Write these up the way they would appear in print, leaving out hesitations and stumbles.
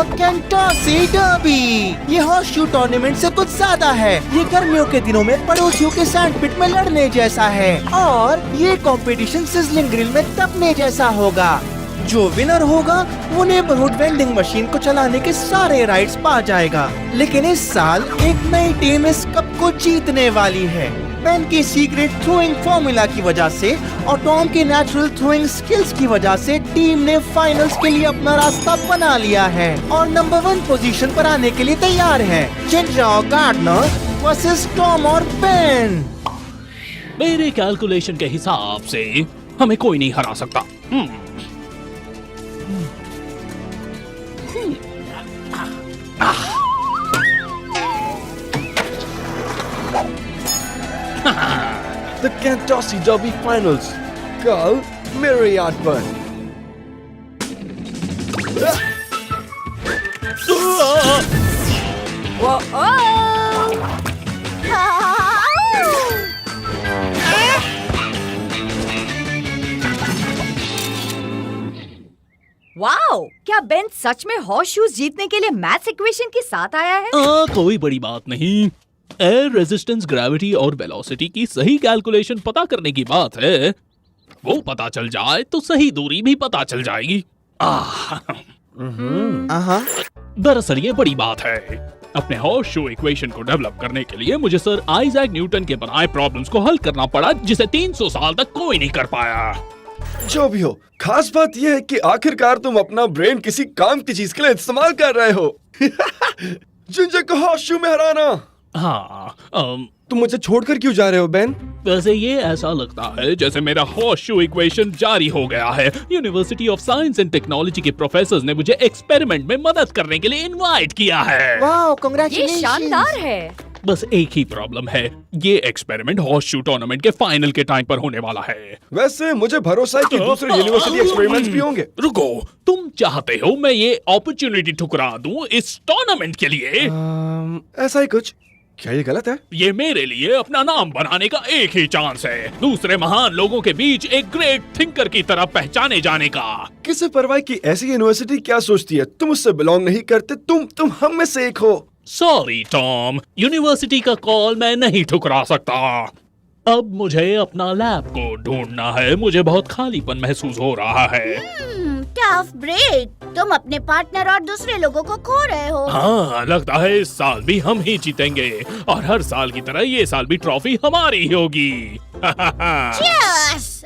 The Kentucky Derby. ये horse shoe tournament से कुछ ज्यादा है। ये गर्मियों के दिनों में पड़ोसियों के सैंडपिट में लड़ने जैसा है और ये कंपटीशन सिजलिंग ग्रिल में तपने जैसा होगा। जो विनर होगा वो नेबरहुड वेंडिंग मशीन को चलाने के सारे राइड्स पा जाएगा। लेकिन इस साल एक नई टीम इस कप को जीतने वाली है। बेन की सीक्रेट थ्रोइंग फॉर्मूला की वजह से और टॉम की नेचुरल थ्रोइंग स्किल्स की वजह से टीम ने फाइनल्स के लिए अपना रास्ता बना लिया है और नंबर 1 पोजीशन पर आने के लिए तैयार है। जिंजा और गार्डनर वर्सेस टॉम और बेन। मेरे कैलकुलेशन के हिसाब से हमें कोई नहीं हरा सकता। The Kentucky Derby Finals. Go, Myriad Bun. Wow! क्या बेन सच में हॉर्स शूज जीतने के लिए मैथ्स इक्वेशन के साथ आया है? कोई बड़ी बात नहीं। एयर रेजिस्टेंस, ग्रेविटी और वेलोसिटी की सही कैलकुलेशन पता करने की बात है। वो पता चल जाए तो सही दूरी भी पता चल जाएगी। दरअसल ये बड़ी बात है। अपने हॉर्स शू इक्वेशन को डेवलप करने के लिए मुझे सर आइजैक न्यूटन के बनाए प्रॉब्लम्स को हल करना पड़ा, जिसे 300 साल तक कोई नहीं कर पाया। जो भी हो, खास बात यह है कि आखिरकार तुम अपना ब्रेन किसी काम की चीज के लिए इस्तेमाल कर रहे हो। जिंजा को हॉर्स शू में हराना। हाँ, तुम मुझे छोड़कर क्यों जा रहे हो बेन? वैसे ये ऐसा लगता है जैसे मेरा हॉर्स शू इक्वेशन जारी हो गया है। University of science and technology के प्रोफेसर्स ने मुझे एक्सपेरिमेंट में मदद करने के लिए इनवाइट किया है। वाओ, ये कांग्रेचुलेशंस। शानदार है। बस एक ही प्रॉब्लम है, ये एक्सपेरिमेंट हॉर्स शू टूर्नामेंट के फाइनल के टाइम पर होने वाला है। वैसे मुझे भरोसा है कि दूसरे यूनिवर्सिटी एक्सपेरिमेंट्स भी होंगे। रुको, तुम चाहते हो मैं ये अपॉर्चुनिटी ठुकरा दूं इस टूर्नामेंट के लिए? ऐसा ही कुछ। क्या ये गलत है? ये मेरे लिए अपना नाम बनाने का एक ही चांस है, दूसरे महान लोगों के बीच एक ग्रेट थिंकर की तरह पहचाने जाने का। किसे परवाह की ऐसी यूनिवर्सिटी क्या सोचती है? तुम उससे बिलोंग नहीं करते। तुम हम में से एक हो। सॉरी टॉम, यूनिवर्सिटी का कॉल मैं नहीं ठुकरा सकता। अब मुझे अपना लैब को ढूंढना है। मुझे बहुत खालीपन महसूस हो रहा है। Tough break. तुम अपने पार्टनर और दूसरे लोगों को खो रहे हो। हाँ, लगता है इस साल भी हम ही जीतेंगे और हर साल की तरह ये साल भी ट्रॉफी हमारी होगी। Cheers!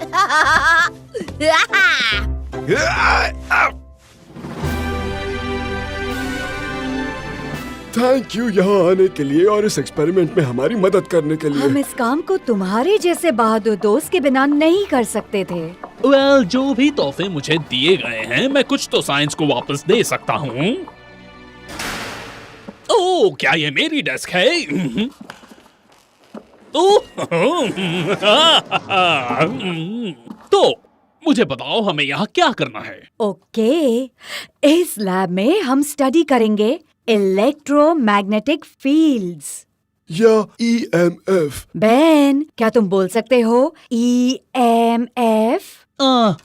थैंक यू यहाँ आने के लिए और इस एक्सपेरिमेंट में हमारी मदद करने के लिए। हम इस काम को तुम्हारे जैसे बहादुर दोस्त के बिना नहीं कर सकते थे। वेल, जो भी तोहफे मुझे दिए गए हैं, मैं कुछ तो साइंस को वापस दे सकता हूँ। ओह, क्या ये मेरी डेस्क है? तो मुझे बताओ, हमें यहाँ क्या करना है? ओके, इस लैब में हम स्टडी करेंगे इलेक्ट्रोमैग्नेटिक फील्ड्स या EMF। बेन, क्या तुम बोल सकते हो EMF?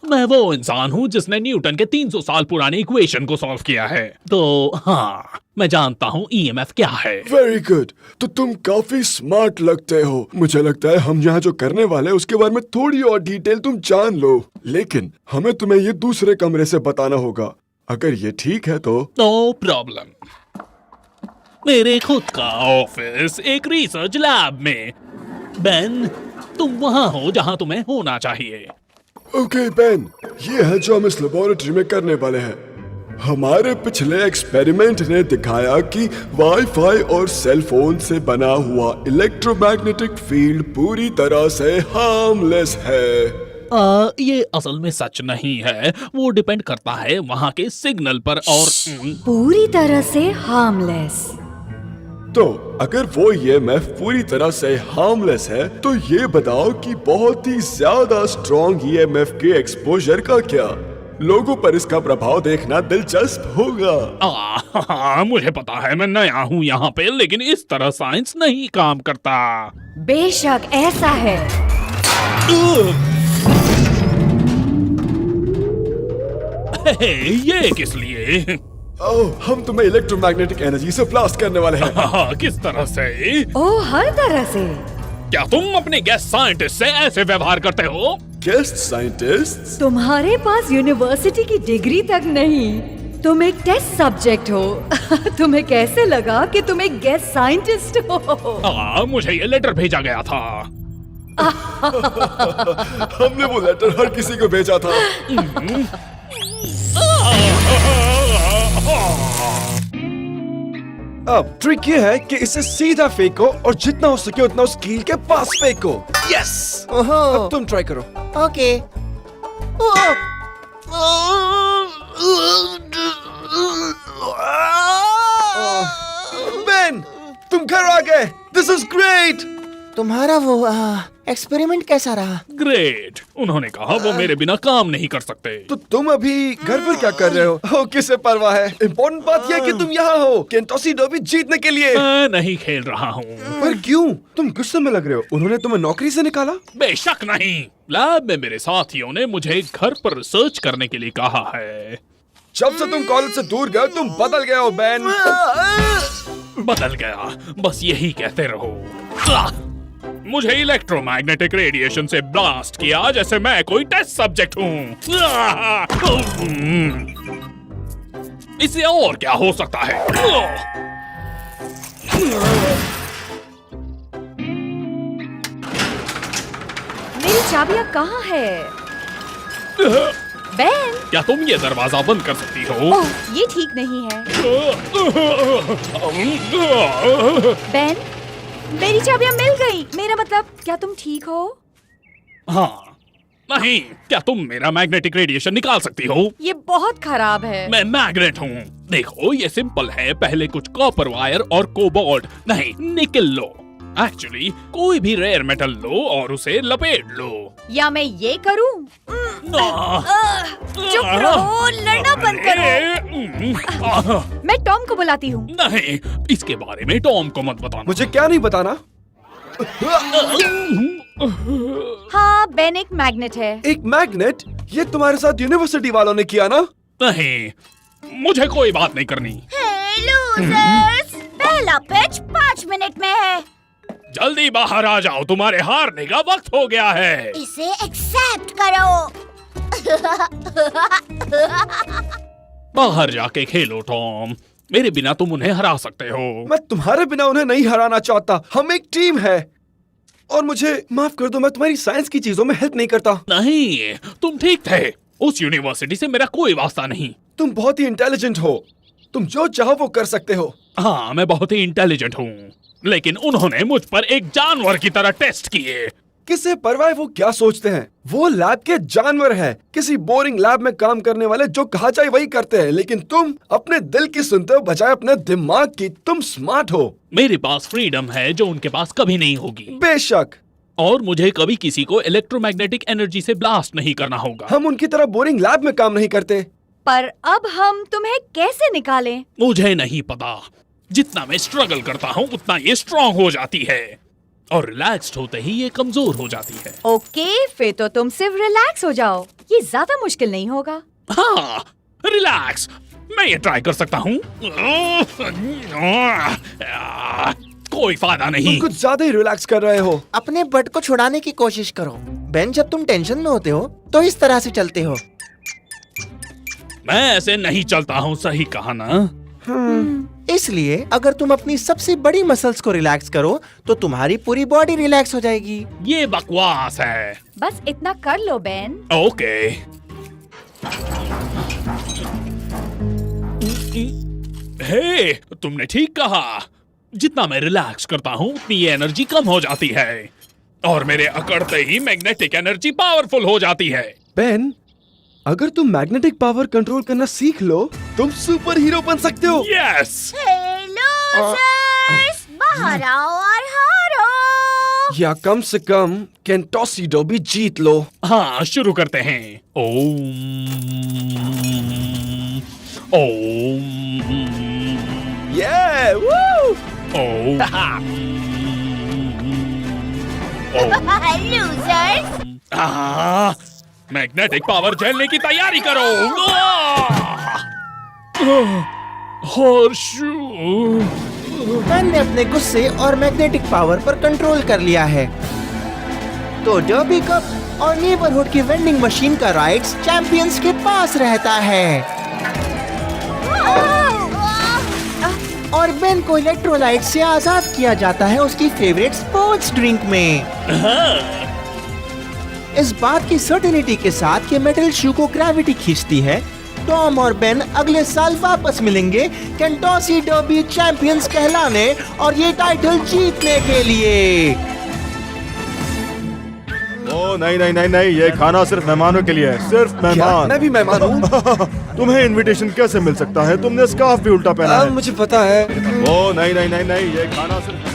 मैं वो इंसान हूँ जिसने न्यूटन के 300 साल पुरानी इक्वेशन को सॉल्व किया है। तो हाँ, मैं जानता हूँ EMF क्या है। Very good. तो तुम काफी स्मार्ट लगते हो। मुझे लगता है हम यहाँ जो करने वाले हैं उसके बारे में थोड़ी और डिटेल तुम जान लो, लेकिन हमें तुम्हें ये दूसरे कमरे से बताना होगा। अगर ये ठीक है तो। No problem. मेरे खुद का ऑफिस एक रिसर्च लैब में। बेन, तुम वहाँ हो जहाँ तुम्हें होना चाहिए। ओके बेन, ये है जो हम इस लेबोरेटरी में करने वाले हैं। हमारे पिछले एक्सपेरिमेंट ने दिखाया कि वाईफाई और सेल फोन से बना हुआ इलेक्ट्रोमैग्नेटिक फील्ड पूरी तरह से हार्मलेस है। ये असल में सच नहीं है। वो डिपेंड करता है वहाँ के सिग्नल पर और पूरी तरह से हार्मलेस। तो अगर वो EMF पूरी तरह से हार्मलेस है, तो ये बताओ कि बहुत ही ज्यादा स्ट्रॉन्ग EMF के एक्सपोजर का क्या? लोगों पर इसका प्रभाव देखना दिलचस्प होगा। मुझे पता है, मैं नया हूँ यहाँ पे, लेकिन इस तरह साइंस नहीं काम करता। बेशक ऐसा है। ये किस लिए? ओह, हम तुम्हें इलेक्ट्रोमैग्नेटिक एनर्जी से ब्लास्ट करने वाले हैं। हाँ, किस तरह से? ओह, हर तरह से। क्या तुम अपने गेस्ट साइंटिस्ट से ऐसे व्यवहार करते हो? Guest scientist? तुम्हारे पास यूनिवर्सिटी की डिग्री तक नहीं, तुम एक टेस्ट सब्जेक्ट हो। तुम्हें कैसे लगा कि तुम एक गेस्ट साइंटिस्ट हो? मुझे ये लेटर भेजा गया था। हमने वो लेटर हर किसी को भेजा था। अब ट्रिक ये है कि इसे सीधा फेंको और जितना हो सके उतना उस कील के पास फेंको। यस। ओहो, अब तुम ट्राई करो। ओके। बेन, तुम घर आ गए। This is great. तुम्हारा वो एक्सपेरिमेंट कैसा रहा? ग्रेट। उन्होंने कहा वो मेरे बिना काम नहीं कर सकते। तो तुम अभी घर पर क्या कर रहे हो? हो, किसे परवाह है? इम्पोर्टेंट बात यह है कि तुम यहाँ हो केंटोसी डर्बी जीतने के लिए। मैं नहीं खेल रहा हूँ। पर क्यों? तुम गुस्से में लग रहे हो। उन्होंने तुम्हें नौकरी से निकाला? बेशक नहीं। लैब में मेरे साथियों ने मुझे घर पर रिसर्च करने के लिए कहा है। जब से तुम कॉलेज से दूर गए तुम बदल गए हो बेन। बदल गया, बस यही कहते रहो। मुझे इलेक्ट्रोमैग्नेटिक रेडिएशन से ब्लास्ट किया जैसे मैं कोई टेस्ट सब्जेक्ट हूँ। इससे और क्या हो सकता है? मेरी चाबियां कहाँ है? बेन, क्या तुम ये दरवाजा बंद कर सकती हो? ओह, ये ठीक नहीं है। बेन, मेरी चाबियां मिल गई। मेरा मतलब, क्या तुम ठीक हो? हाँ। नहीं, क्या तुम मेरा मैग्नेटिक रेडिएशन निकाल सकती हो? ये बहुत खराब है। मैं मैग्नेट हूँ। देखो, ये सिंपल है। पहले कुछ कॉपर वायर और कोबाल्ट नहीं, निकल लो। एक्चुअली कोई भी रेयर मेटल लो और उसे लपेट लो। या मैं ये करूं? चुप रहो, लड़ना बंद करो। मैं टॉम को बुलाती हूँ। नहीं, इसके बारे में टॉम को मत बताना। मुझे क्या नहीं बताना? हाँ, बेन एक मैग्नेट है। एक मैग्नेट? ये तुम्हारे साथ यूनिवर्सिटी वालों ने किया ना? नहीं, मुझे कोई बात नहीं करनी। हे लूजर्स, पहला पिच 5 मिनट में है। जल्दी बाहर आ जाओ, तुम्हारे हारने का वक्त हो गया है। इसे एक्सेप्ट करो। बाहर जाके खेलो टॉम। मेरे बिना तुम उन्हें हरा सकते हो। मैं तुम्हारे बिना उन्हें नहीं हराना चाहता। हम एक टीम है। और मुझे माफ कर दो, मैं तुम्हारी साइंस की चीजों में हेल्प नहीं करता। नहीं, तुम ठीक थे। उस यूनिवर्सिटी से मेरा कोई वास्ता नहीं। तुम बहुत ही इंटेलिजेंट हो। तुम जो चाहो वो कर सकते हो। हाँ, मैं बहुत ही इंटेलिजेंट हूँ, लेकिन उन्होंने मुझ पर एक जानवर की तरह टेस्ट किए। किसे परवाह वो क्या सोचते हैं? वो लैब के जानवर हैं। किसी बोरिंग लैब में काम करने वाले जो कहा जाए वही करते हैं। लेकिन तुम अपने दिल की सुनते हो बजाय अपने दिमाग की। तुम स्मार्ट हो। मेरे पास फ्रीडम है जो उनके पास कभी नहीं होगी। बेशक। और मुझे कभी किसी को इलेक्ट्रोमैग्नेटिक एनर्जी से ब्लास्ट नहीं करना होगा। हम उनकी तरह बोरिंग लैब में काम नहीं करते। पर अब हम तुम्हें कैसे निकालें? मुझे नहीं पता। जितना मैं स्ट्रगल करता हूँ उतना ये स्ट्रांग हो जाती है, और रिलैक्स्ड होते ही ये कमजोर हो जाती है। ओके, फिर तो तुम सिर्फ रिलैक्स हो जाओ। ये ज्यादा मुश्किल नहीं होगा। हाँ, रिलैक्स। मैं ये ट्राई कर सकता हूँ। कोई फायदा नहीं। तुम कुछ ज्यादा ही रिलैक्स कर रहे हो। अपने बट को छुड़ाने की कोशिश करो। बेन, जब तुम टेंशन में होते हो तो इस तरह से चलते हो। मैं ऐसे नहीं चलता हूँ, सही कहा ना? इसलिए अगर तुम अपनी सबसे बड़ी मसल्स को रिलैक्स करो तो तुम्हारी पूरी बॉडी रिलैक्स हो जाएगी। ये बकवास है। बस इतना कर लो बेन। ओके। हे, तुमने ठीक कहा। जितना मैं रिलैक्स करता हूँ उतनी ये एनर्जी कम हो जाती है, और मेरे अकड़ते ही मैग्नेटिक एनर्जी पावरफुल हो जाती है। बेन, अगर तुम मैग्नेटिक पावर कंट्रोल करना सीख लो तुम सुपर हीरो बन सकते हो। यस। हे लूजर्स, बाहर आओ और हारो। या कम से कम केंटोसी डर्बी जीत लो। हाँ, शुरू करते हैं। ओम ओम ये वू। ओम लूजर्स, मैग्नेटिक पावर झेलने की तैयारी करो। हॉर्सशू। बेन ने अपने गुस्से और मैग्नेटिक पावर पर कंट्रोल कर लिया है। तो डर्बी कप और नेबरहुड की वेंडिंग मशीन का राइड्स चैंपियंस के पास रहता है और बेन को इलेक्ट्रोलाइट से आजाद किया जाता है उसकी फेवरेट स्पोर्ट्स ड्रिंक में। इस बात की सर्टेनिटी के साथ कि मेटल शू को ग्रेविटी खींचती है, टॉम और बेन अगले साल वापस मिलेंगे केंटोसी डर्बी चैंपियंस कहलाने और ये टाइटल जीतने के लिए। ओ नहीं नहीं नहीं नहीं, ये खाना सिर्फ मेहमानों के लिए है, सिर्फ क्या? मेहमान। मैं भी मेहमान हूँ। तुम्हें इनविटेशन कैसे मिल सकता है? तुमने स्कार्फ भी उल्टा पहना है। मुझे पता है। ओ नहीं नहीं नहीं नहीं, ये खाना सिर्फ